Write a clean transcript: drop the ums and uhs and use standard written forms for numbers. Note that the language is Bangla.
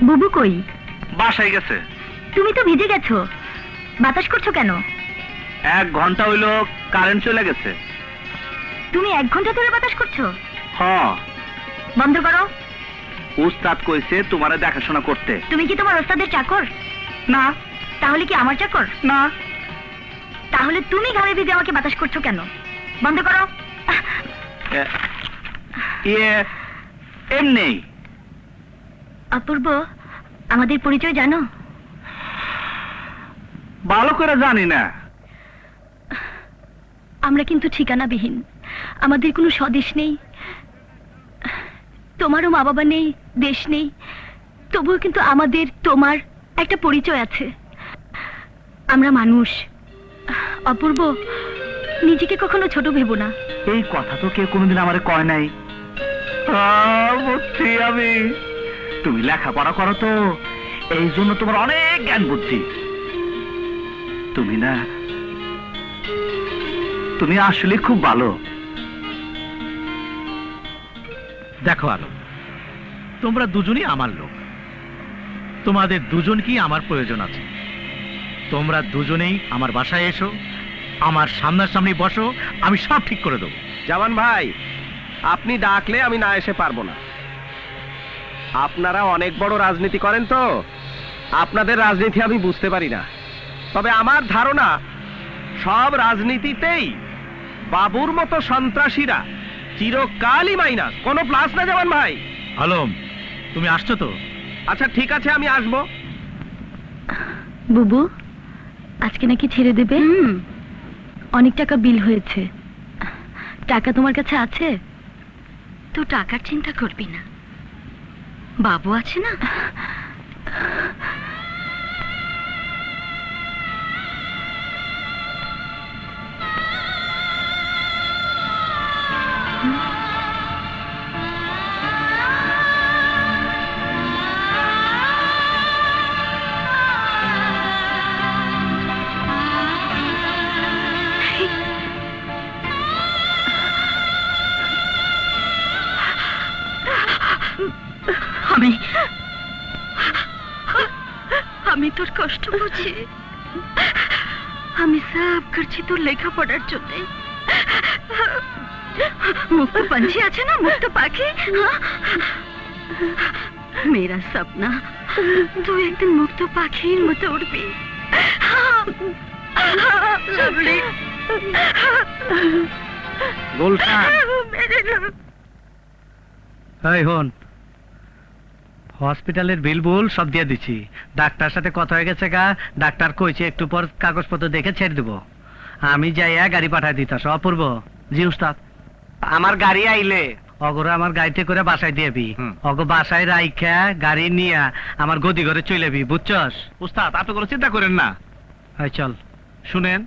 বুবু কই? বাসায় গেছে। তুমি তো ভিজে গেছো, বাতাস করছো কেন? 1 ঘন্টা হইলো কারেন্ট চলে গেছে। তুমি 1 ঘন্টা ধরে বাতাস করছো? হ্যাঁ। বন্ধ করো। উস্তাদ কইছে তোমারে দেখাশোনা করতে। তুমি কি তোমার ওস্তাদের চাকর? না। তাহলে কি আমার চাকর? না। তাহলে তুমি ঘাড়ে ভিজে আমাকে বাতাস করছো কেন? বন্ধ করো। এমনি। অপূর্ব, আমাদের পরিচয় জানো? ভালো করে জানি না। আমরা কিন্তু ঠিকানাবিহীন, আমাদের কোনো স্বদেশ নেই, তোমারও মা বাবা নেই, দেশ নেই, তবুও কিন্তু আমাদের তোমার একটা পরিচয় আছে। আমরা মানুষ। অপূর্ব, নিজেকে কখনো ছোট ভেবো না। এই কথা তো কেউ কোনোদিন আমারে কয় নাই। বুঝছি আমি, তুমি লেখাপড়া করো তো, এই জন্য তোমার অনেক জ্ঞান বুদ্ধি। তুমি না, তুমি আসলে খুব ভালো। দেখো আলো, তোমরা দুজনই আমার লোক, তোমাদের দুজনকেই আমার প্রয়োজন আছে। তোমরা দুজনেই আমার বাসায় এসো, আমার সামনাসামনি বসো, আমি সব ঠিক করে দেবো। জামান ভাই, আপনি ডাকলে আমি না এসে পারবো না। আপনারা অনেক বড় রাজনীতি করেন তো, আপনাদের রাজনীতি আমি বুঝতে পারি না। তবে আমার ধারণা সব রাজনীতিতেই বাবুর মতো সন্ত্রাসীরা চিরকালই মাইনাস, কোনো প্লাস না জামান ভাই। আলম, তুমি আসছো তো? আচ্ছা ঠিক আছে, আমি আসবো। বুবু, আজকে নাকি ছেড়ে দেবে? অনেক টাকা বিল হয়েছে। টাকা তোমার কাছে আছে তো? টাকার চিন্তা করবি না, বাবু আছে না। আমি তোর কষ্ট বুঝি, আমি সব করছি তোর লেখাপড়ার জন্য। মুক্ত पंछी আছে না, মুক্ত পাখি, मेरा सपना তুই একদিন মুক্ত পাখির মতো উড়বি। গুলশান, এই হন, হসপিটালের বিল বুল সব দিয়ে দিচ্ছি। ডাক্তার সাথে কথা হয়ে গেছে গা, ডাক্তার কইছে একটু পর কাগজপত্র দেখে ছেড়ে দেবো। আমি যাইয়া গাড়ি পাঠাই দিতাস। অপূর্ব। জি উস্তাদ। আমার গাড়ি আইলে অগরে আমার গাড়িতে করে বাসায় দিয়েবি, অগ বাসায় রাইখা গাড়ি নিয়া আমার গদি ঘরে চলেবি, বুঝছস? উস্তাদ, আপনি কোনো চিন্তা করেন না। চল। শুনেন,